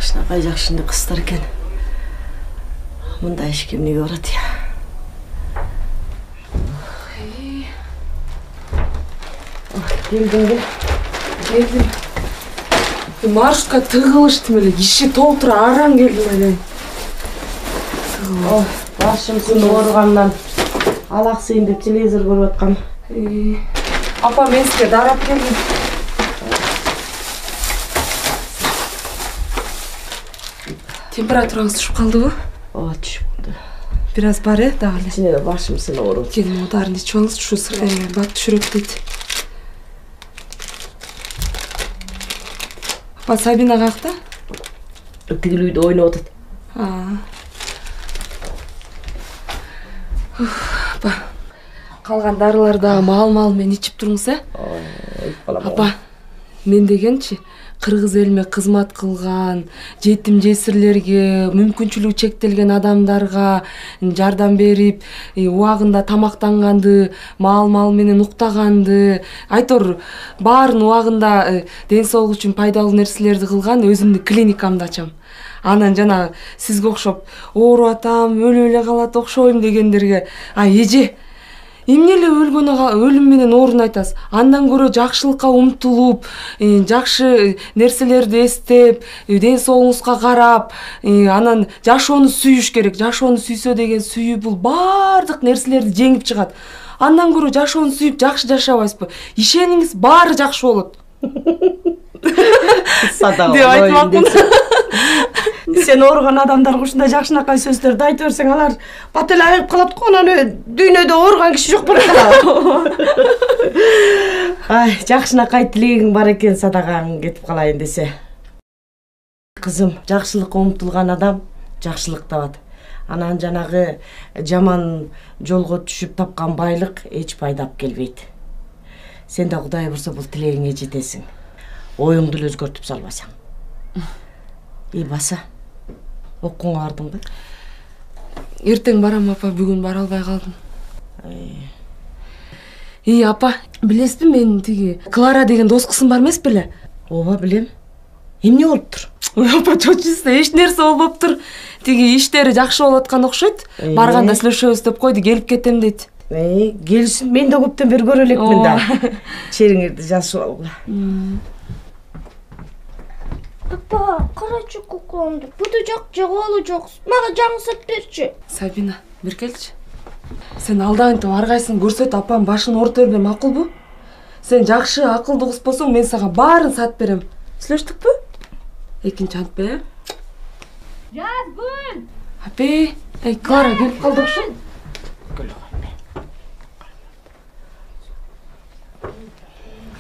Жакшынакай жакшынды кыздар экен. Мында эшке эмнеге барат я? Келдиңби? Келдим. Маршрутка тыгылыштым эле, киши толтура араң келдим эле. Башымсын ооругандан алаксыйын деп телевизор көрүп аткам. Апа, мен сизге дарап келдим. Температураңыз түшүп калдыбы? Ооба, түшүп калды. Бир аз бар дагы эле. Сине башымсын ооруп. Келин ударын ичип алыңыз, ушу бат түшүрөт дейт. Апа, Сабина какта? Тигил үйдө ойноп атат. Апа, калган дарыларды мал мен ичип туруңуз, Апа, мен дегенчи, кыргыз элиме кызмат кылган, жетим жесирлерге, мүмкүнчүлүгү чектелген адамдарга жардам берип, убагында тамактанганды, мал менен уктаганды, айтор баарын убагында ден соолук үчүн пайдалуу нерселерди кылган өзүмдүн клиникамды ачам. Анан жана сизге окшоп ооруп атам, өлүп эле калат окшойм дегендерге, эже, эмне эле өлүм менен ооруну айтасыз? Андан көрө жакшылыкка умтулуп, жакшы нерселерди эстеп, ден соолугуңузга карап, анан жашоону сүйүш керек. Жашоону сүйсө деген сүйүү бул баардык нерселерди жеңип чыгат. Андан көрө жашоону сүйүп жакшы жашабайсызбы? Ишениңиз, баары жакшы болот. Садак деп айтмакмын. Сен ооруган адамдарга ушундай жакшынакай сөздөрдү айтып берсең, алар бат эле айыгып калат го, анан дүйнөдө ооруган киши жок болот да. Жакшынакай тилегиң бар экен, садагың кетип калайын десе. Кызым, жакшылыкка умтулган адам жакшылык табат. Анан жанагы жаман жолго түшүп тапкан байлык эч пайдап келбейт. Сен да Кудай бурса бул тилегиңе жетесиң. Оюңду эле өзгөртүп салбасаң. Баса, окууңа бардыңбы? Эртең барам, апа, бүгүн бара албай калдым. Апа, билесизби, мен тиги Клара деген дос кызым бар эмес беле? Ооба, билем. Эмне болуптур? Апа, чочусуз, эч нерсе болбоптур. Тиги иштери жакшы болуп аткан окшойт. Барганда сүйлөшөбүз деп койду, келип кетем дейт. Келсин, мен да көптөн бери көрө элекмин да. Чериңерди жазышып алгыла. Апа, карачы кукламды. Буду жок жагалы жок. Мага жаңсып берчи. Сабина, бир келчи. Сен алдагынтип ар кайсын көрсөт, апам башын оорута бербей макулбу? Сен жакшы, акылдуу кыз болсоң, мен сага баарын сатып берем. Сүйлөштүкпү? Экинчи антпе? Жазгүл! Апе, Клара келип калды окшойт.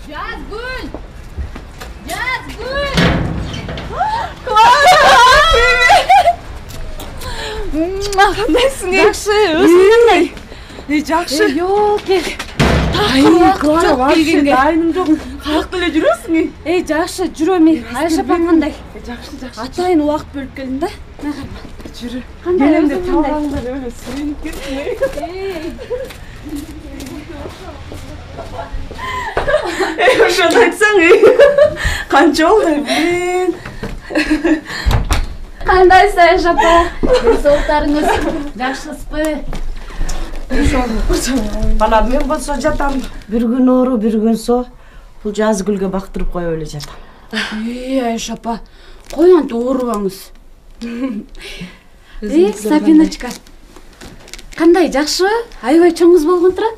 Жазгүл! Жазгүл! Кандайсың? Жакшы, өзүң кандай? Жакшы. Ёлки. Клара, вообще дайыным жок. Каякта эле жүрөсүң? Жакшы, жүрөм. Айша апам кандай? Жакшы. Атайын убакыт бөлүп келдим да. Жүрү. Кандай Келем деп өзүң кандай? талгаңдар эле сүйүнүп кеттим. Ошону айтсаң, канча болду, блин. Кандайсыз, Айша апа? Соолуктарыңыз жакшысызбы? Бана мен болсо жатам. Бир күн оору, бир күн со. Бул Жазгүлгө бактырып коюп эле жатам. Айша апа, коюңанты оорубаңыз. Сабиночка. Кандай, жакшыбы? Аябай чоң кыз болгон тура?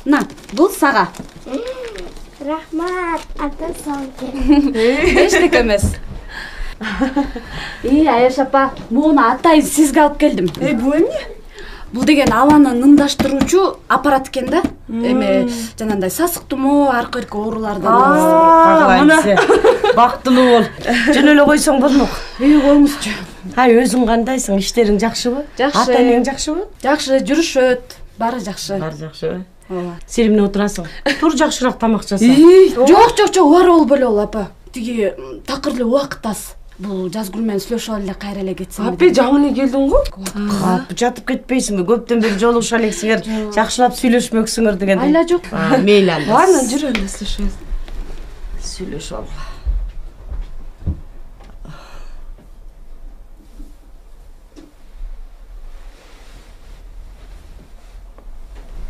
На, бул сага. Рахмат, ата солке. Эчтеке эмес. Айша апа, муну атайын сизге алып келдим. Бул эмне? Бул деген абаны нымдаштыруучу аппарат экен да. Эме жанагындай сасык тумоо, аркы-ирки оорулардан. Мына бактылуу бол. Жөн эле койсоң болмок. Коюңузчу. Өзүң кандайсың? Иштериң жакшыбы? Жакшы. Ата-энең жакшыбы? Жакшы, жүрүшөт. Баары жакшы. Баары жакшыбы? Ооба. Сен эмне отурасың? Тур жакшыраак тамак жаса. Жок, бар болбой эле апа. Тиги такыр эле убакыт аз. Бул Жазгүл менен сүйлөшүп эле кайра эле кетсем. Апе, жаман эле келдиң го? Жатып кетпейсиңби? Көптөн бери жолугуша элексиңер, жакшылап сүйлөшмөксүңөр дегендей. Айла жок. Мейли анда. Ана жүрөм да сүйлөшөбүз. Сүйлөшүп ал.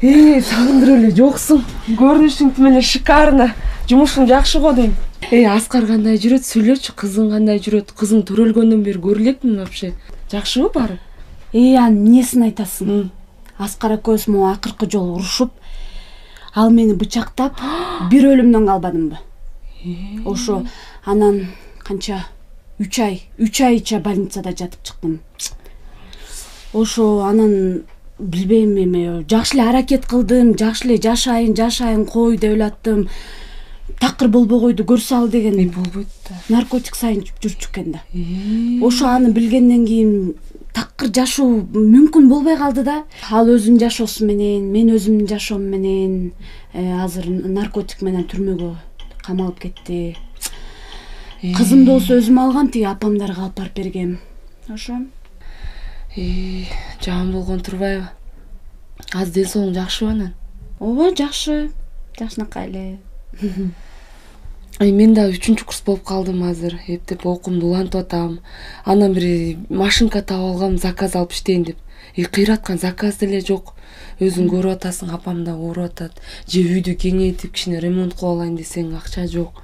Сагындырып эле жоксуң. Көрүнүшүң тим эле шикарно. Жумушуң жакшы го дейм. Аскар кандай жүрөт? Сүйлөчү, кызың кандай жүрөт? Кызың төрөлгөндөн бери көрө элекмин вообще. Жакшыбы баары? Анын эмнесин айтасың? Аскар экөөбүз могу акыркы жолу урушуп, ал мени бычактап, бир өлүмдөн калбадымбы? Ошо анан канча 3 айча больницада жатып чыктым. Ошо анан билбейм эме, жакшы эле аракет кылдым, жакшы эле жашайын кой деп элаттым. Такыр болбогойду көрсө ал деген болбойт да. Наркотик сайын жүрчү экен да. Ошо аны билгенден кийин такыр жашоо мүмкүн болбой калды да. Ал өзүнүн жашоосу менен, мен өзүмдүн жашоом менен азыр наркотик менен түрмөгө камалып кетти. Кызымды болсо өзүм алгам, тиги апамдарга алып барып бергем. Ошо. Жаман болгон турбайбы? Азыр ден соолугуң жакшыбы анан? Ооба, жакшы. Жакшынакай эле. Мен да 3-чү курс болуп калдым азыр. Эптеп окуумду улантып атам. Анан бир машинка таап алгам, заказ алып иштейин деп. Кыйраткан заказ деле жок. Өзүң көрүп атасың, апам да ооруп атат. Же үйдү кеңейтип кичине ремонт кылып алайын десең акча жок.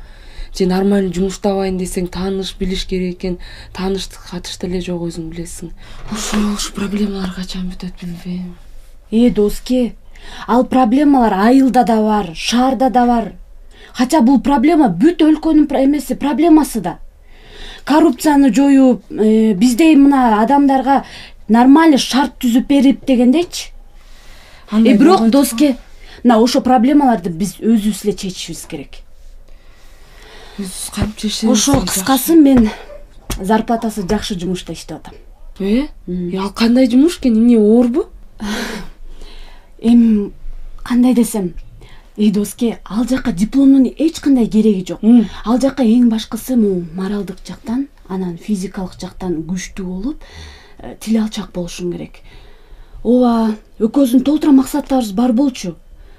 Же нормально жумуш табайын десең тааныш билиш керек экен. Тааныштык катыш деле жок, өзүң билесиң. Ушу проблемалар качан бүтөт билбейм. Доске, ал проблемалар айылда да бар, шаарда да бар. Кача бул проблема бүт өлкөнүн эмеси, проблемасы да. Коррупцияны жоюп, биздей мына адамдарга нормально шарт түзүп берип дегендейчи. Бирок Доске, мына ошо проблемаларды биз өзүбүз эле чечишибиз керек. Өзүбүз кантип чечебиз? Ошо кыскасы мен зарплатасы жакшы жумушта иштеп атам. Ал кандай жумуш экен? Эмне оорбу? Кандай десем, Доске, ал жакка дипломдун эч кандай кереги жок. Ал жакка эң башкысы моралдык жактан, анан физикалык жактан күчтүү болуп, тил алчак болушуң керек. Ооба, экөөбүздүн толтура максаттарыбыз бар болчу.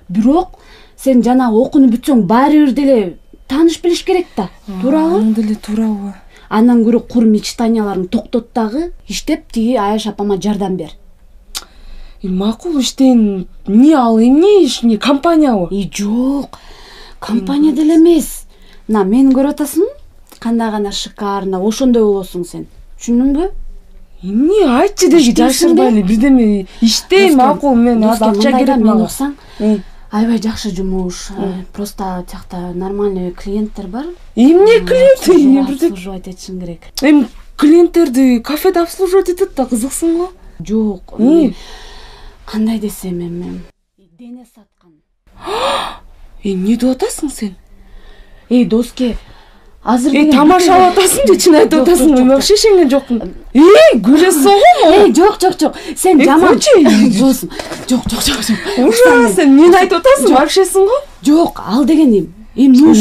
Бирок сен жана окууну бүтсөң баары бир деле тааныш билиш керек да. Туурабы? Аны деле туурабы. Андан көрө кур мечтанияларың токтот дагы, иштеп тиги Аяш апама жардам бер. Макул иштейин. Эмне ал, эмне иш, компаниябы? Жок. Компания деле эмес. Мына мени көрүп атасың? Кандай гана шикарно, ошондой болосуң сен. Түшүндүңбү? Эмне айтчы деги, жашырбай эле бирдеме иштейм, макул, мен азыр акча керек мага. Аябай жакшы жумуш. Просто тиякта нормальный клиенттер бар. Эмне клиент? Обслуживать этишиң керек. Клиенттерди кафеде обслуживать этет да, кызыксың го? Жок. Кандай десем эми? Дене саткан. Эмне деп атасың сен? Доске, азыр тамашалап атасың же, чын айтып атасың? Мен вообще ишенген жокмун. Күлөсүң го? Жок. Сен жаман. Досум. Жок. Ужас, сен эмне айтып атасың? Вообщесиң го? Жок, ал дегеним. Ну,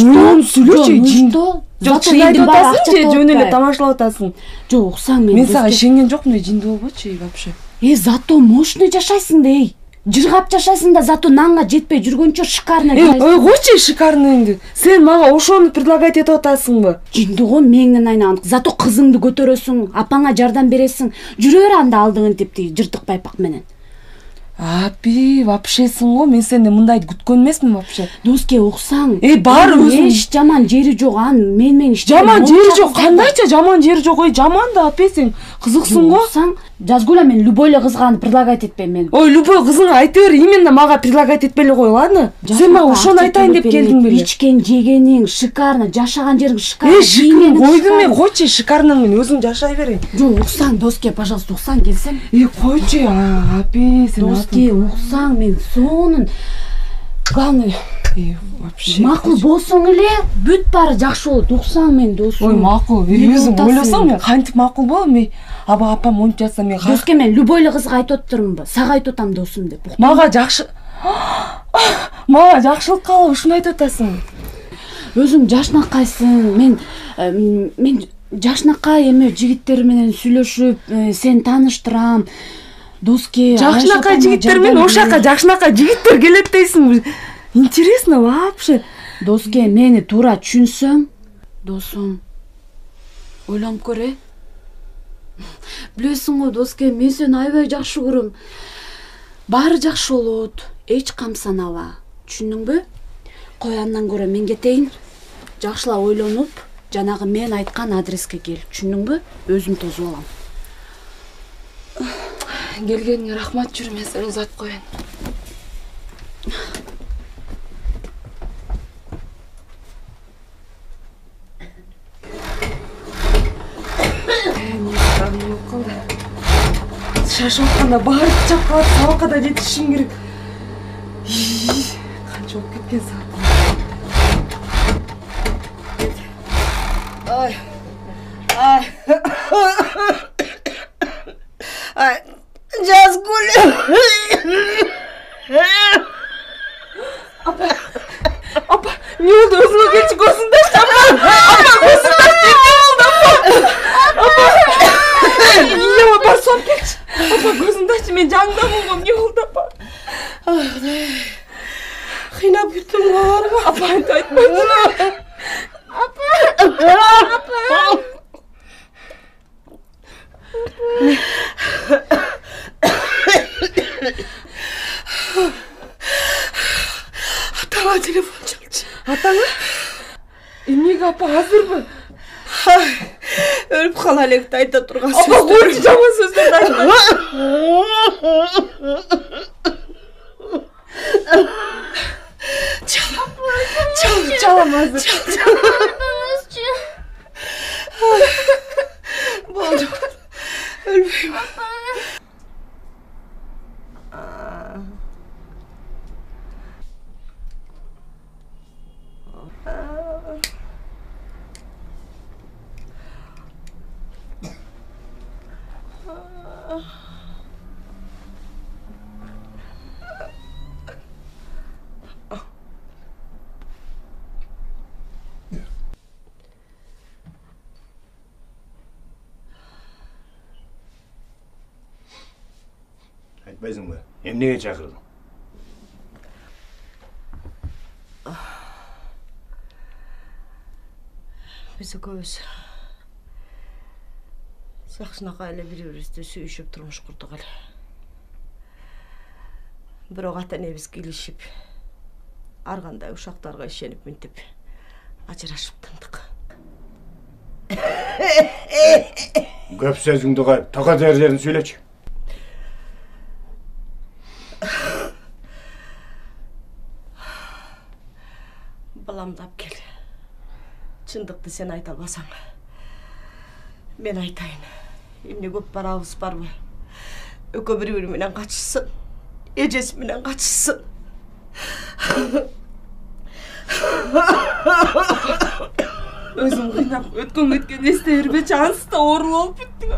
сүйлөчү, жиндо. Жок, чын айтып атасың же, жөн эле тамашалап атасың? Жок, уксаң мен сага ишенген жокмун, жиндо болбочу вообще. Зато мощный жашайсың да, жыргап жашайсың да, зато нанга жетпей жүргөнчө шикарно жашайсың. Койчу шикарноңду. Сен мага ошону предлагать этип атасыңбы? Жиндого меңден айнаган. Зато кызыңды көтөрөсүң, апаңа жардам бересиң. Жүрө бер анда алдыңын деп тиги жыртык байпак менен. Апи, вообщесиң го, мен сенден мындай күткөн эмесмин вообще. Доске, уксаң. Бар өзүң. Эч жаман жери жок, мен иштейм. Жаман жери жок, кандайча жаман жери жок? Жаман да, апи, сен кызыксың го. Уксаң, жазгыла мен любой эле кызга предлагать этпейм мен. Любой кызыңа айта бер, именно мага предлагать этпей эле кой, ладно? Сен мага ошону айтайын деп келдиң беле. Ичкен, жегениң шикарно, жашаган жериң шикарно. Койду мен, койчу шикарноң менен өзүң жашай берейин. Жок, уксаң, Доске, пожалуйста, уксаң келсем. Койчу, апи, сен Доске, уксаң, мен сонун. Главное, вообще макул болсоң эле бүт баары жакшы болот. Уксаң мен досум. Макул, өзүң ойлосоң мен кантип макул болом? Аба апам монтип жатса мен Доске, мен любой эле кызга айтып отурумбу? Сага айтып атам досум деп. Мага жакшылык кылып ушуну айтып атасың. Өзүң жашнакайсың. Мен жашнакай эме жигиттер менен сүйлөшүп, сен тааныштырам. Доске, жакшынакай жигиттер менен ошака жакшынакай жигиттер келет дейсиң. Интересно вообще. Доске, мени туура түшүнсөң, досум, ойлонуп көр. Билесиң го, Доске, мен сени аябай жакшы көрөм. Баары жакшы болот. эч камсанаба, түшүндүңбү? Кой андан көрө мен кетейин. Жакшылап ойлонуп, жанагы мен айткан адреске кел, түшүндүңбү? Өзүм тосуп алам. Келгениңе рахмат, жүрүм, мен сени узатып коеюн. Шашып атканда баары чапкалап сабакка жетишишим керек. Канча болуп кеткен саат. Жазгүл. Апа, не oldu? Өзүңө келчи, көзүңдү ач. Апа, көзүңдү ач. Iya, апа, соп келчи. Апа, көзүңдү ач. Мен жаңда болгом. Не oldu, апа? Кыйнап бүттүм барбы? Апа, айтпайчы. Апа. Атаңа телефон чалчы. Атаңа? Эмнеге, апа, азырбы? Өлүп кала электи айта турган сөз. Апа, койчу, жаман сөздөрдү айтма. Çalam hazır. Болду. Өлбөйм. Айтпайсың ба? Эмнеге чакырдың? Биз экөөбүз жакшынакай эле бири-бирибизди сүйүшүп турмуш курдук эле. Бирок ата-энебиз келишип, ар кандай ушактарга ишенип минтип ажырашып тындык. Көп сөзүңдү коюп, тока жердерин сүйлөчү. Баламды алып кел. Чындыкты сен айта албасаң, мен айтайын. Эмне көп барабыз барбы? Экөө бири-бири менен качышсын. Эжеси менен качышсын. Өзүм кыйнап өткөн кеткен эсте бербечи, ансыз да оорулуу болуп бүттүң.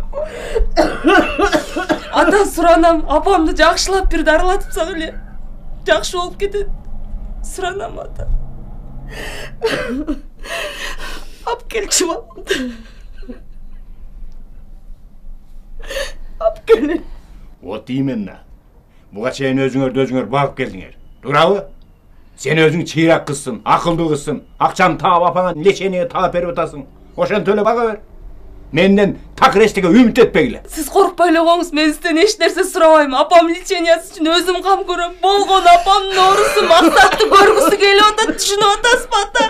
Ата суранам, апамды жакшылап бир дарылатыпсак эле жакшы болуп кетет. Суранам ата. Ап келчи баламды. Ап келин. Вот именно. Буга чейин өзүңөр багып келдиңер. Туурабы? Сен өзүң чыйрак кызсың, акылдуу кызсың. Акчаны таап апаңа лечение таап берип атасың. Ошентип эле бага бер. Менден такыр эчтеке үмүт этпегиле. Сиз коркпой эле коңуз, мен сизден эч нерсе сурабайм. Апам лечениясы үчүн өзүм кам көрөм. Болгон апамдын оорусу максатты көргүсү келип атат, түшүнүп атасызбы ата?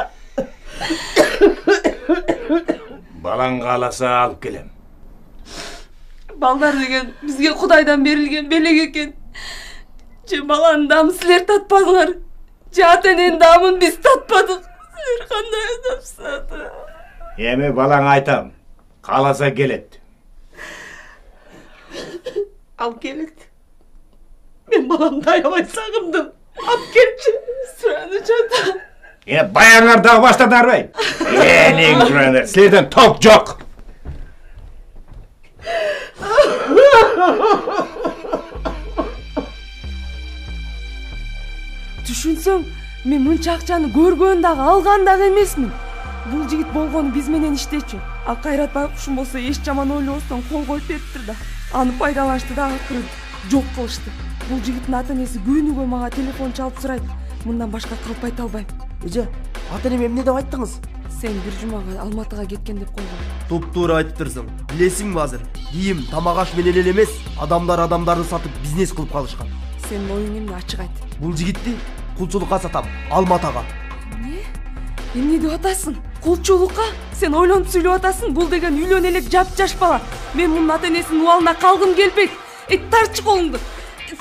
Балаң кааласа алып келем. Балдар деген бизге Кудайдан берилген белек экен. Же баланын дамын силер татпадыңар, же ата-эненин дамын биз татпадык. Силер кандай адамсыз ата? Эми балаң айтам. Кааласа келет. Ал келет. Мен баламды аябай сагындым. Ап келчи. Суранычы ата. Баяңар дагы баштадарбай. Энең сурандар. Силерден топ жок. Түшүнсөң, мен мынча акчаны көргөн дагы, алган дагы эмесмин. Бул жигит болгону биз менен иштечү. А Кайрат байкушум болсо эч жаман ойлобостон кол коюп бериптир да. Аны пайдаланышты да акыры жок кылышты. Бул жигиттин ата-энеси күнүгө мага телефон чалып сурайт. Мындан башка кылып айта албайм. Эже, ата-энеме эмне деп айттыңыз? Сен бир жумага Алматыга кеткен деп койгон. Туп-туура айтыптырсың. Билесиңби азыр? Кийим, тамак аш менен эле эмес, адамдарды сатып бизнес кылып калышкан. Сенин оюң эмне, ачык айт. Бул жигитти кулчулукка сатам, Алматага. Эмне деп атасың? Кулчулукка? Сен ойлонуп сүйлөп атасың? Бул деген үйлөн элек жап-жаш бала. Мен мунун ата-энесинин убалына калгым келбейт. Тарчы колуңду.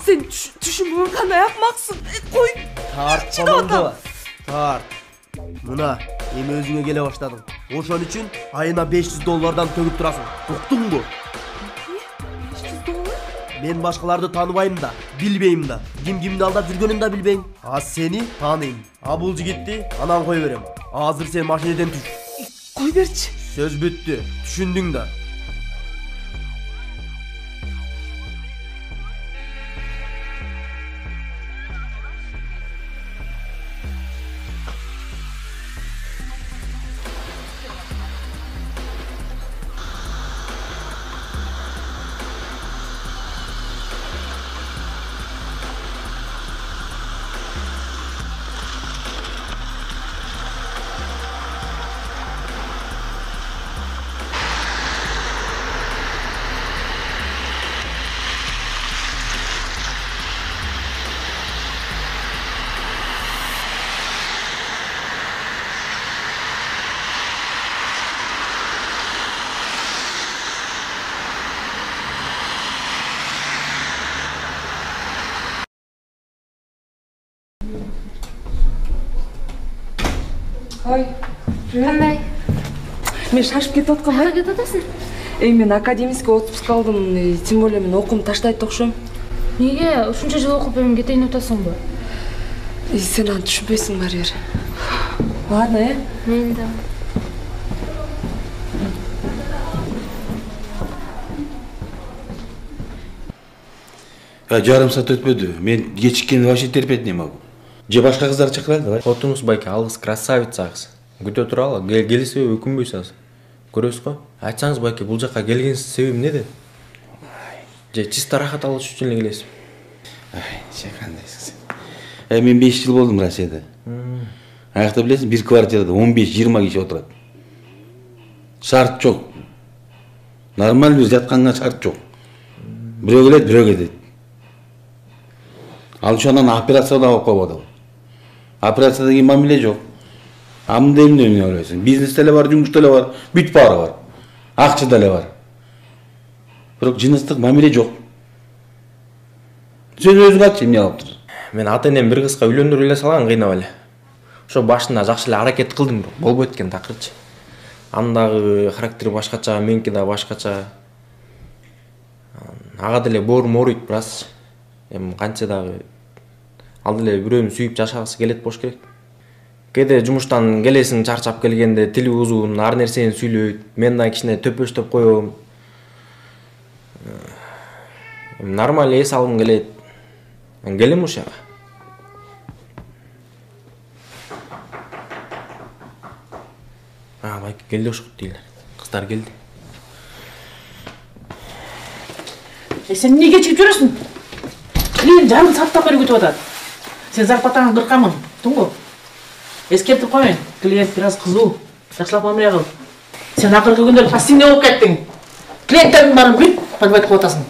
Сен түшүнбөгөн кандай акмаксың. Кой. Тарт колуңду. Тарт. Мына, эми өзүңө келе баштадың. Ошон үчүн айына $500 төгүп турасың. Уктуңбу? $500? Мен башкаларды тааныбайм да, билбейм да. Ким кимди алдап жүргөнүн да билбейм. А сени тааныйм. А бул жигитти анан кой берем. Азыр сен машинеден түш. Кой берчи. Сөз бүттү. Түшүндүң да. Ой, Кандай? мен шашып кетип аткам. Кайда кетип атасың? Мен академический отпуск алдым. Тем более мен окуумду таштайт окшойм. Неге ушунча жыл окуп эми кетейин деп атасыңбы? Сен аны түшүнбөйсүң барыбир. Ладно, Мен да. Жарым саат өтпөдү. Мен кечиккенди вообще терпеть не могу. Же башка кыздар чакырайлы, давай. Отуңуз байке, ал кыз красавица кыз. Күтө туралы, келсе өкүнбөйсүз. Көрөсүз го? Айтсаңыз байке, бул жака келгениңиздин себеби эмнеде? Же чисто рахат алыш үчүн эле келесиз? Сен кандайсың сен? Мен 5 жыл болдум Россияда. Аякта билесиң, бир квартирада 15-20 киши отурат. Шарт жок. Нормалдуу жатканга шарт жок. Бирөө келет, бирөө кетет. Ал ошондон операция да болуп калбады. Операцияда кийин мамиле жок. Амында эмне ойлойсуң? Бизнес деле бар, жумуш деле бар, бүт баары бар. Акча деле бар. Бирок жыныстык мамиле жок. Сен өзүң айтчы, эмне кылыптыр? Мен ата-энем бир кызга үйлөндүрүп эле салган, кыйнап эле. Ошо башында жакшы эле аракет кылдым, бирок болбойт экен такырчы. Андагы характери башкача, меники да башкача. Ага деле боорум ооруйт бираз. Эми канча дагы ал деле бирөөнү сүйүп жашагысы келет болуш керек. Кээде жумуштан келесиң чарчап келгенде тили узун, ар нерсени сүйлөйт. Мен да кичине төпөштөп коём. Нормаль эс алгым келет. Мен келем ушага. Байке келди ошкут дейлер. Кыздар келди. Сен эмне кечигип жүрөсүң? Клиент жарым сааттан бери күтүп атат. Сен зарплатаңды 40 мың, туңгу. Эскертип коеюн, клиент бираз кызуу. Жакшылап мамиле кыл. Сен акыркы күндөрү пассивный болуп кеттиң. Клиенттердин баарын бүт подбайт кылып атасың.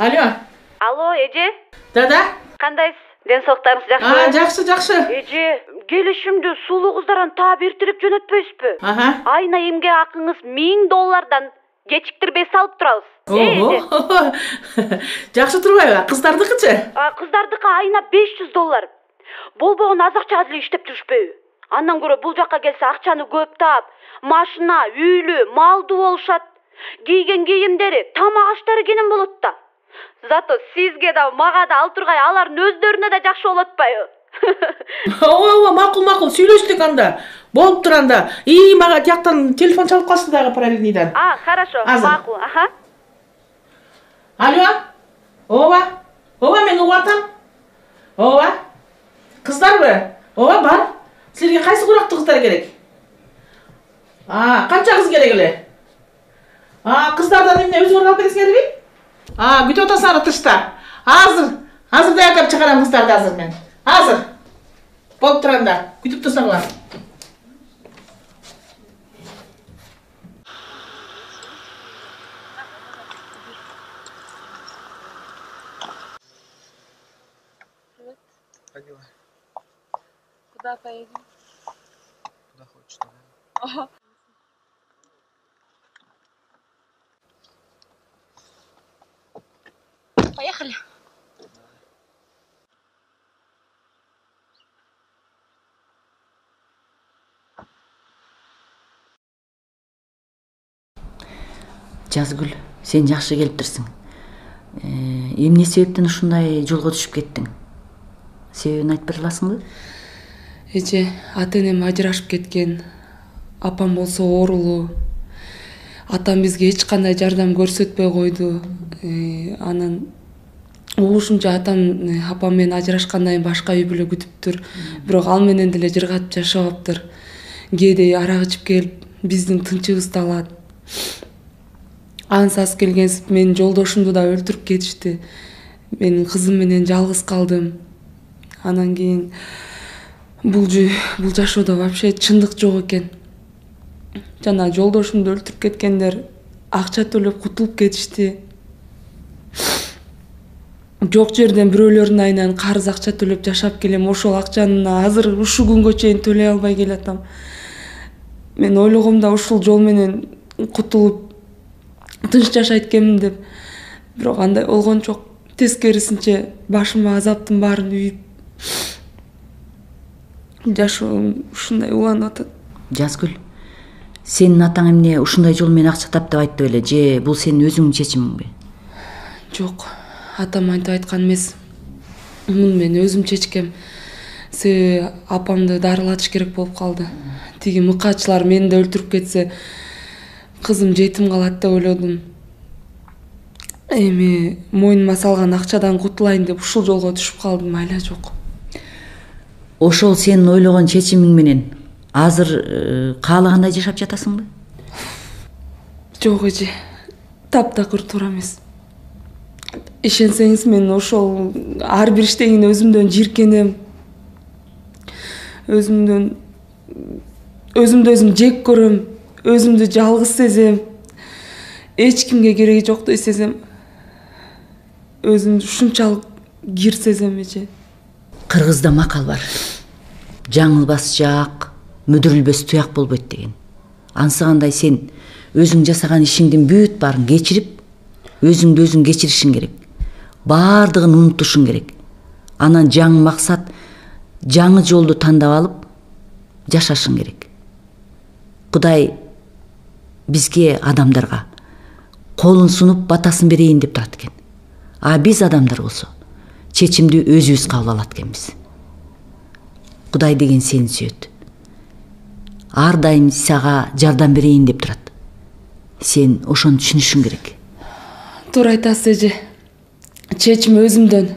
Алло. Алло, эже. Да. Кандайсыз? Ден соолуктарыңыз жакшыбы? Жакшы. Эже, келишимди сулуу кыздардан таап эртирип жөнөтпөйсүзбү? Айына эмге акыңыз $1000 кечиктирбей салып турабыз. Жакшы турбайбы? Кыздардыкычы? Кыздардыкы айына $500. Болбогон аз акча эле иштеп жүрүшпөйбү? Андан көрө бул жакка келсе акчаны көп таап, машина, үйлүү, малдуу болушат. Кийген кийимдери, тамак аштары кенен болот да. Зато сизге да, мага да ал тургай алардын өздөрүнө да жакшы болот атпайбы? Макул, сүйлөштүк анда. Болуп тур анда. Мага тияктан телефон чалып калышты дагы параллельныйдан. Хорошо, макул, Алло. Мен угуп атам. Кыздарбы? Бар. Силерге кайсы курактуу кыздар керек? Канча кыз керек эле? Кыздардан эмне өзүңөр алып бересиңерби? Күтүп атасыңар тышта. Азыр даярдап чыгарам кыздарды азыр мен. Азыр. Болуп тур анда. Күтүп турсаңар. Куда поедем? Куда хочешь. Поехали. Жазгүл, сен жакшы келиптирсиң. Эмне себептен ушундай жолго түшүп кеттиң? Себебин айтып бере аласыңбы? Эже, ата-энем ажырашып кеткен. Апам болсо оорулуу. Атам бизге эч кандай жардам көрсөтпөй койду. Анан угушумча апам менен ажырашкандан кийин башка үй бүлө күтүптүр. Бирок ал менен деле жыргатып жашабаптыр. Кээде арак ичип келип, биздин тынчыбызды алат. Ансыз келгенсип менин жолдошумду да өлтүрүп кетишти. Менин кызым менен жалгыз калдым. Анан кийин бул жашоодо вообще чындык жок экен. Жана жолдошумду өлтүрүп кеткендер акча төлөп кутулуп кетишти. Жок жерден бирөөлөрдүн айынан карыз акча төлөп жашап келем. Ошол акчаны азыр ушу күнгө чейин төлөй албай келатам. Мен ойлогомда ушул жол менен кутулуп тынч жашайт экенмин деп. Бирок андай болгон жок. Тескерисинче башыма азаптын баарын үйүп жашоом ушундай уланып атат. Жазгүл, сенин атаң эмне ушундай жол менен акча тап деп айтты беле, же бул сенин өзүңдүн чечимиңби? Жок, атам антип айткан эмес. Муну мен өзүм чечкем. Себеби апамды дарылатыш керек болуп калды. Тиги мыкаачылар мени да өлтүрүп кетсе, кызым жетим калат деп ойлодум. Эми мойнума салган акчадан кутулайын деп ушул жолго түшүп калдым, айла жок. Ошол сенин ойлогон чечимиң менен азыр каалагандай жашап жатасыңбы? Жок эже, таптакыр туура эмес. Ишенсеңиз мен ошол ар бир иштегенде өзүмдөн жиркенем. Өзүмдү жек көрөм, өзүмдү жалгыз сезем. Эч кимге кереги жоктой сезем. Өзүмдү ушунчалык кир сезем эже. Кыргызда макал бар. Жаңылбас жаак, мүдүрүлбөс туяк болбойт деген. Ансыгандай сен өзүң жасаган ишиңдин бүт баарын кечирип, өзүңдү өзүң кечиришиң керек. Баардыгын унутушуң керек. Анан жаңы максат, жаңы жолду тандап алып, жашашың керек. Кудай бизге адамдарга колун сунуп батасын берейин деп турат экен. А биз адамдар болсо чечимди өзүбүз кабыл алат экенбиз. Кудай деген сени сүйөт. Ар дайым сага жардам берейин деп турат. Сен ошону түшүнүшүң керек. Туура айтасыз эже. Чечим өзүмдөн.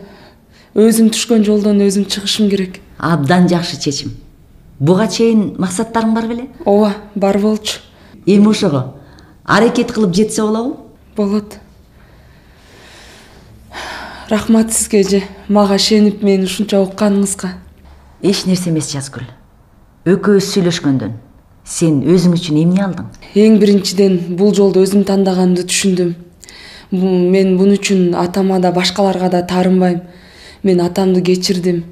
Өзүм түшкөн жолдон өзүм чыгышым керек. Абдан жакшы чечим. Буга чейин максаттарың бар беле? Ооба, бар болчу. Эми ошого аракет кылып жетсе болобу? Болот. Рахмат сизге эже, мага ишенип мени ушунча укканыңызга. Эч нерсе эмес Жазгүл. Экөөбүз сүйлөшкөндөн сен өзүң үчүн эмне алдың? Эң биринчиден бул жолду өзүм тандаганымды түшүндүм. Мен буну үчүн атама да башкаларга да таарынбайм. Мен атамды кечирдим.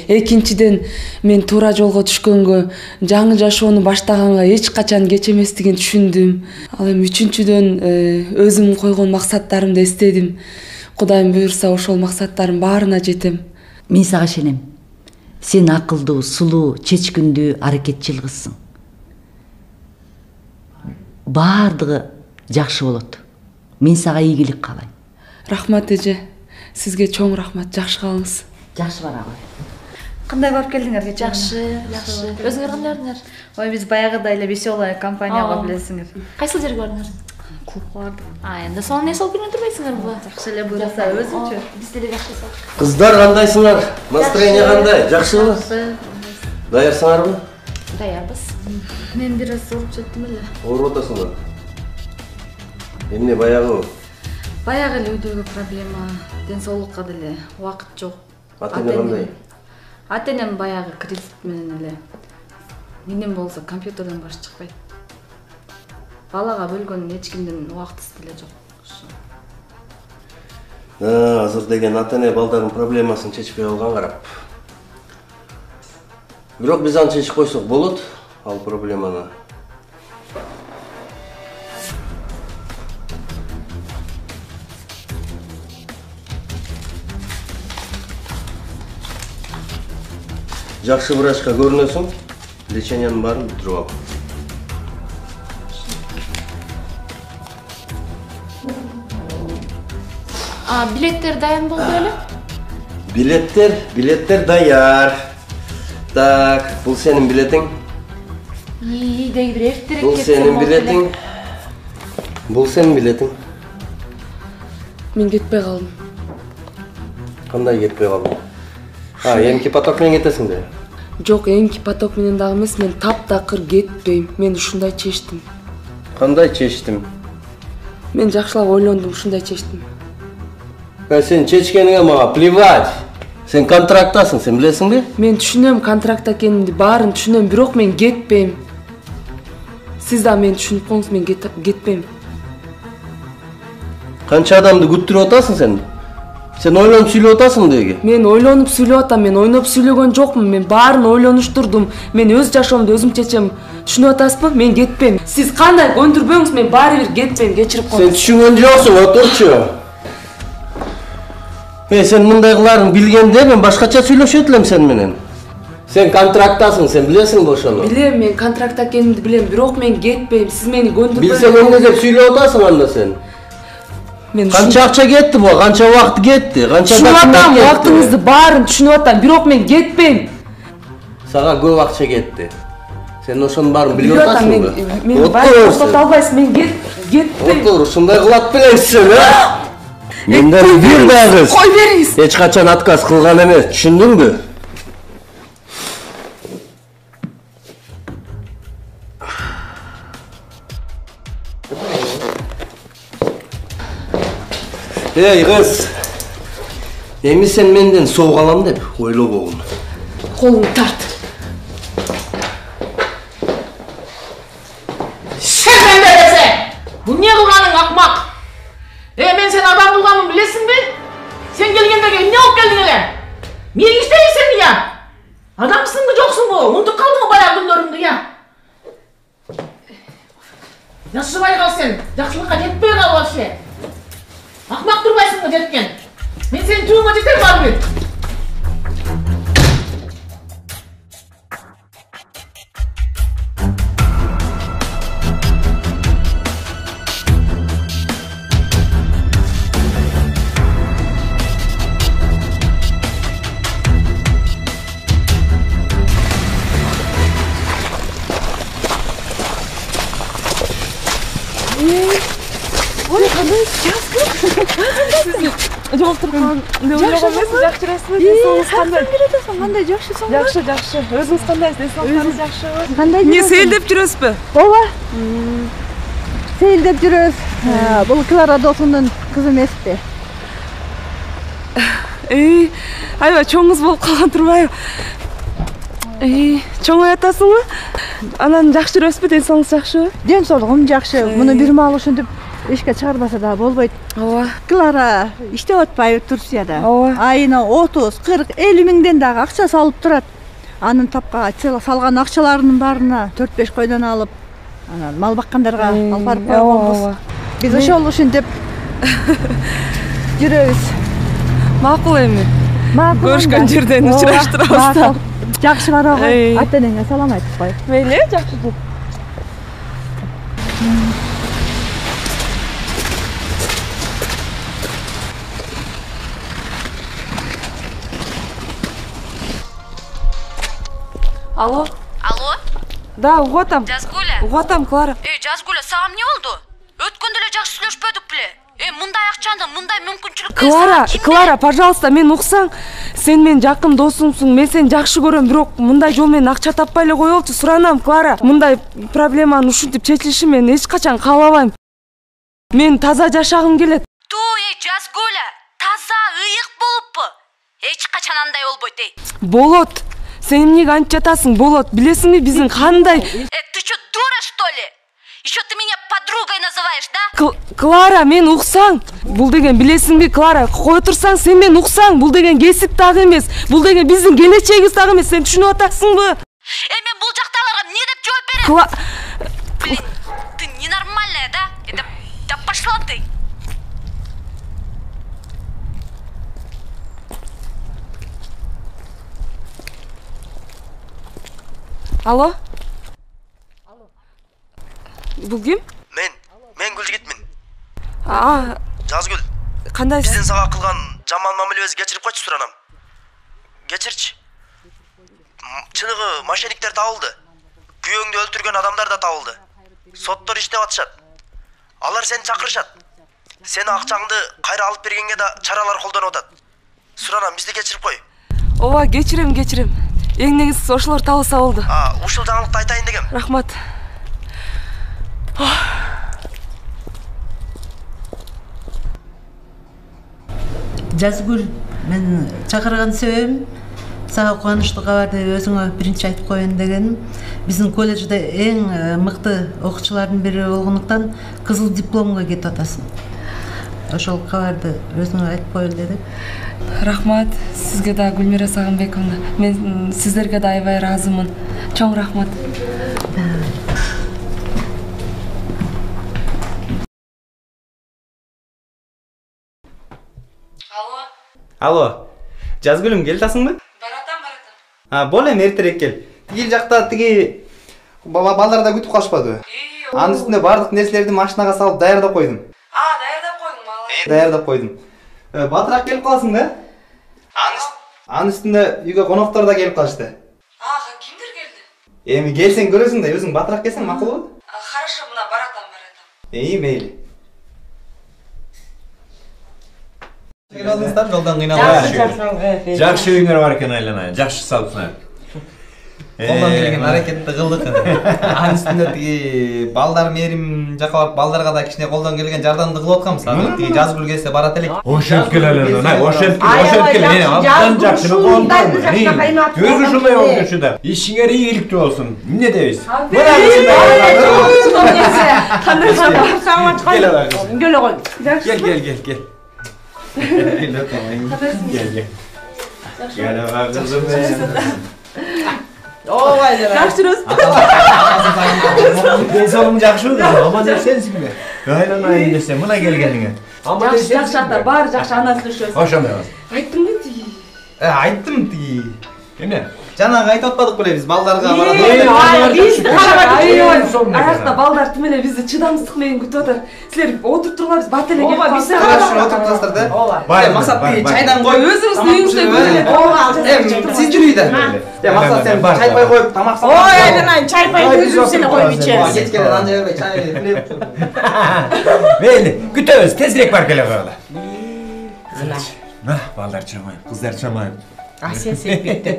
Экинчиден, мен туура жолго түшкөнгө, жаңы жашоону баштаганга эч качан кеч эместигин түшүндүм. Ал эми үчүнчүдөн өзүм койгон максаттарымды эстедим. Кудайым буйрса ошол максаттардын баарына жетем. Мен сага ишенем. Сен акылдуу, сулуу, чечкиндүү, аракетчил кызсың. Баардыгы жакшы болот. Мен сага ийгилик каалайм. Рахмат эже. Сизге чоң рахмат. Жакшы калыңыз. Жакшы бара кой. Кандай барып келдиңер? Жакшы. Өзүңөр кандайсыңар? Ой, биз баягыдай эле веселая компанияга билесиңер. Кайсыл жерге бардыңар? Клубка бардык. Энди сонун эс алып келип турбайсыңарбы? Жакшы эле буйраса өзүнчө. Биз деле жакшы эс алдык. Кыздар кандайсыңар? Настроение кандай? Жакшыбы? Даярсыңарбы? Даярбыз. Мен бир аз ооруп жеттим эле. Ооруп атасыңбы? Эмне баягы? Баягы эле үйдөгү проблема, ден соолукка деле убакыт жок. Ата-эне кандай? Ата-энем баягы кредит менен эле. Менен болсо компьютерден баш чыкпайт. Балага бөлгөн эч кимдин убактысы деле жок. Азыр деген ата-эне балдардын проблемасын чечпей алган карап. Бирок биз аны чечип койсок болот, ал проблеманы. Жакшы врачка көрүнөсүң, лечениянын баарын бүтүрүп ал. Билеттер дайын болду беле? Билеттер даяр. Так, бул сенин билетиң. Деги бир эртерээк Бул сенин билетиң. Бул сенин билетиң. Мен кетпей калдым. Кандай кетпей калдың? Эмки поток менен кетесиң да? Жок, эмки поток менен дагы эмес, мен таптакыр кетпейм. Мен ушундай чечтим. Кандай чечтим? Мен жакшылап ойлондум, ушундай чечтим. Сен чечкениңе мага плевать. Сен контракттасың, сен билесиңби? Мен түшүнөм контрактта экенимди, баарын түшүнөм, бирок мен кетпейм. Сиз да мени түшүнүп коңуз, мен кетпейм. Канча адамды күттүрүп атасың сен? Сен ойлонуп сүйлөп атасың деги? Мен ойлонуп сүйлөп атам, мен ойноп сүйлөгөн жокмун. Мен баарын ойлонуштурдум. Мен өз жашоомду өзүм чечем. Түшүнүп атасызбы? Мен кетпейм. Сиз кандай көндүрбөңүз, мен баары бир кетпейм, кечирип коюңуз. Сен түшүнгөн жоксуң, отурчу. Сен мындай кыларын билгенде мен башкача сүйлөшөт элем сен менен. Сен контракттасың, сен билесиңби ошону? Билем, мен контрактта экенимди билем, бирок мен кетпейм. Сиз мени көндүрбөңүз. Билсең эмне деп сүйлөп атасың анда сен? Канча акча кетти бу? Канча убакыт кетти? Канча документ кетти? Убактыңызды баарын түшүнүп атам, бирок мен кетпейм. Сага көп акча кетти. Сен ошонун баарын билип атасыңбы? Мен баарын токтото албайсыз, мен кетпейм. Отур, ушундай кылат белеңсиң, Менден бир дагы. Кой бериңиз. Эч качан отказ кылган эмес, түшүндүңбү? Эй, кыз. Эми сен менден согуп алам деп ойлобогун. Колуңду тарт. Сен бересең! Бул эмне кылганың, акмак? Мен сен адам кылганымды билесиңби? Сен келгендеги эмне алып келдиң эле? Мени иштейсиң я? Адамсыңбы, жоксуңбу? Унутуп калдыңбы баягы күндөрүңдү я? Жакшыбай кал сен, жакшылыкка жетпей кал вообще. Акмак турбайсыңбы жеткен? Мен сенин түбүңө жетем барбы? Ой, кандай жок турган. Жакшы эмес, жакшы расмет. Соңуз кандай? Кандай жакшысың? Жакшы. Өзүңүз кандайсыз? Өзүңүз жакшыбы? Кандай? Эмне сейилдеп жүрөсүзбү? Ооба. Сейилдеп жүрөбүз. Бул Клара досундун кызы эмеспи? Аябай чоңуз болуп калган турбайбы? Чоңой атасыңбы? Анан жакшы жүрөсүзбү? Ден соолугуңуз жакшыбы? Ден соолугум жакшы. Муну бир маал ушинтип эшке чыгарбаса да болбойт. Ооба. Клара иштеп атпайбы Турцияда. Ооба. Айына 30, 40, 50 миңден дагы акча салып турат. Анын тапкага салган акчаларынын баарына 4-5 койдон алып, анан мал баккандарга алып барып койгонбуз. Биз ошол ушинтип жүрөбүз. Макул эми. Көрүшкөн жерден учураштырабыз да. Жакшы барабы? Ата-энеңе салам айтып кой. Мейли, жакшы. Алло. Алло? Да, угатам. Жазгүлө. Угатам, Клара. Жазгүлө, сага эмне болду? Өткөндө эле жакшы сүйлөшпөдүк беле? Мындай акчаны, мындай мүмкүнчүлүк. Клара, пожалуйста, мен уксаң, сен менин жакын досумсуң, мен сени жакшы көрөм, бирок мындай жол менен акча таппай эле коелучу, суранам, Клара. Мындай проблеманын ушинтип чечилишин мен эч качан каалабайм. Мен таза жашагым келет. Жазгүлө, таза, ыйык болуппу? Эч качан андай болбойт, Болот. Сен эмнеге антип жатасың? Болот. Билесиңби биздин кандай? Ты что, дура, что ли? Еще ты меня подругой называешь, да? Клара, мен уксаң. Бул деген билесиңби, Клара, кой турсаң, сен мен уксаң. Бул деген кесип дагы эмес. Бул деген биздин келечегибиз дагы эмес. Сен түшүнүп атасыңбы? Мен бул жактагыларга эмне деп жооп берем? Блин, ты ненормальная, да? Да пошла ты. Алло? Бул ким? Мен Гүлжигитмин. Жазгүл. Кандай? Биздин сага кылган жаман мамилебизди кечирип койчу, суранам. Кечирчи. Чыныгы мошенниктер табылды. Күйөөңдү өлтүргөн адамдар да табылды. Соттор иштеп атышат. Алар сени чакырышат. Сени акчаңды кайра алып бергенге да чаралар колдонуп атат. Суранам, бизди кечирип кой. Ооба, кечирем. Эң негизгиси ошолор табылса болду. Ушул жаңылыкты айтайын дегем. Рахмат. Жазгүл, мен чакырган себебим сага кубанычтуу кабарды өзүңө биринчи айтып коеюн дегеним. Биздин колледжде эң мыкты окуучулардын бири болгондуктан кызыл дипломго кетип атасың. Ошол кабарды өзүңө айтып коелу дедим. Рахмат сизге да, Гүлмира Сагынбековна. Мен сиздерге да аябай ыраазымын. Чоң рахмат. Алло. Жазгүлүм, келатасыңбы? Баратам. Бол эми эртерээк кел. Тигил жакта тиги балдар да күтүп калышпадыбы? Анын үстүнө бардык нерселерди машинага салып даярдап койдум. Даярдап койдум. Батыраак келип каласың да? Анын үстүнө үйгө коноктор да келип калышты. Кимдер келди? Эми келсең көрөсүң да, өзүң батыраак келсең макулбу? Хорошо, мына баратам. Мейли. Келдиңиздер, жолдон кыйналбай. Жакшы үйүңөр бар экен, айланайын. Жакшы салыпсыңар. Колдон келген аракетти кылдык. Анын үстүнө тиги балдар мээрим жака барып балдарга да кичине колдон келген жардамды кылып атканбыз. Анан тиги Жазгүл келсе барат элек. Ошентип келе. Ошентип келе. Абдан жакшы болгон. Өзү ушундай болуп жүрчү да. Ишиңер ийгиликтүү болсун. Эмне дейбиз? Кел. Денсаулыгың жакшыбы? Аман сенсиңби? Айланайын десе, мына келгениңе. Жакшы ата, баары жакшы, анан сүйлөшөбүз. Ошондой. Айттыңбы тиги? Айттым тиги. Эмне? Жанагы айтып атпадык беле биз балдарга Бизди карабай. Аякта балдар тим эле бизди чыдамсыздык менен күтүп атат. Силер отуруп туруңар, биз бат эле келип калсак. Хорошо, отуруп турасыздар да? Ооба. Максат тиги чайдан коюп, өзүңүздүн үйүңүздө көрөлү. Ооба. Сиздин үйдө. Максат сен чай пай коюп, тамак сап. Ой, айданайын, чай пай өзүбүз эле коюп ичебиз. Кечке нан жебей чай флеп. Мейли, күтөбүз, тезирээк барып келе койгула. Балдар чамайып, кыздар чамайып. Сен сепиктеп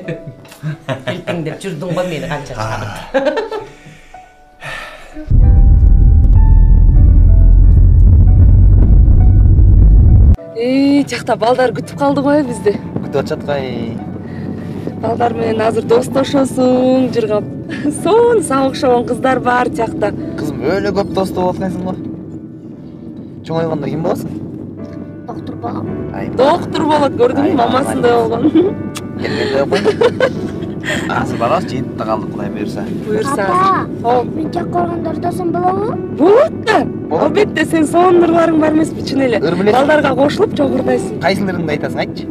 келтиңдеп жүрдүң го мени канча чагырып. Жакта балдар күтүп калды го бизди. Күтүп атышат кай. Балдар менен азыр достошосуң, жыргап. Сон сага окшогон кыздар бар жакта. Кызым, өлө көп досту болуп аткансың го. Чоңойгондо ким болосуң? Доктор балам. Доктор болот, көрдүңбү, мамасындай болгон. Келгенде кой. Азыр барабыз, жетип да калдык, Кудай буйрса. Буйрса. Мен жакка барганда ырдасам болобу? Болот да. Албетте, сен соондурларың бар эмеспи, чын эле. Балдарга кошулуп чогурдайсың. Кайсыларыңды айтасың, айтчы.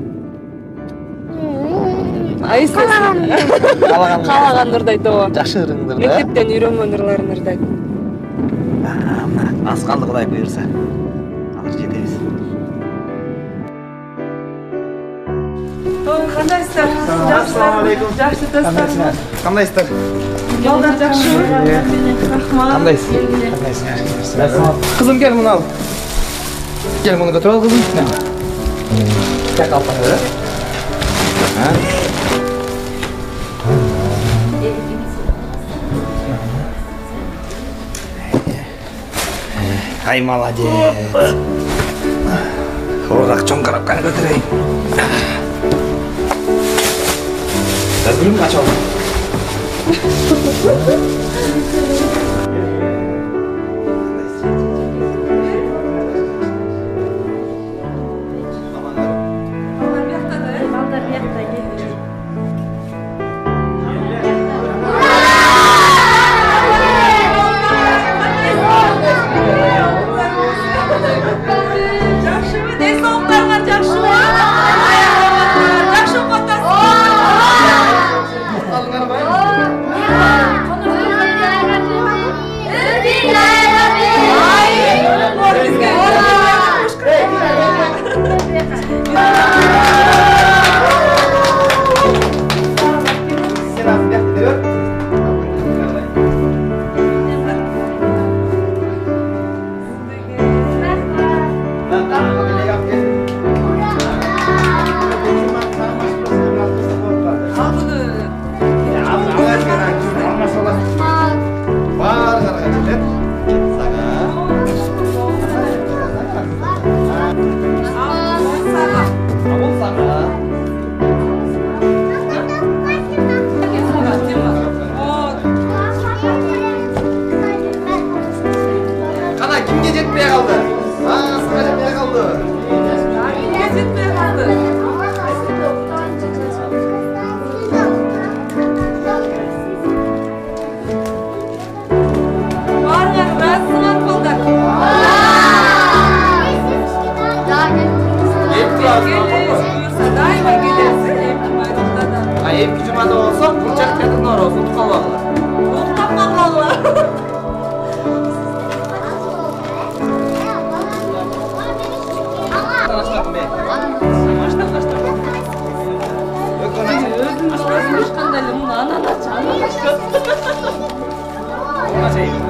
Айсың. Каалаган ырдайт ооба. Жакшы ырыңдыр да. Мектептен үйрөнгөн ырларын ырдайт. Аз калды, Кудай буйрса. Азыр жетебиз. Кандайсыздар? Ассалам алейкум. Жакшы достор. Кандайсыздар? Балдар жакшыбы? Рахмат. Кандайсыз? Кызым, кел муну ал. Кел муну көтөрүп ал, кызым. Жакка алып бара. Ай, молодец. Орак чоң коробканы көтөрөйүн. Жазгүлүм качып ал. Ешқандай мұны анан ач, анан ач.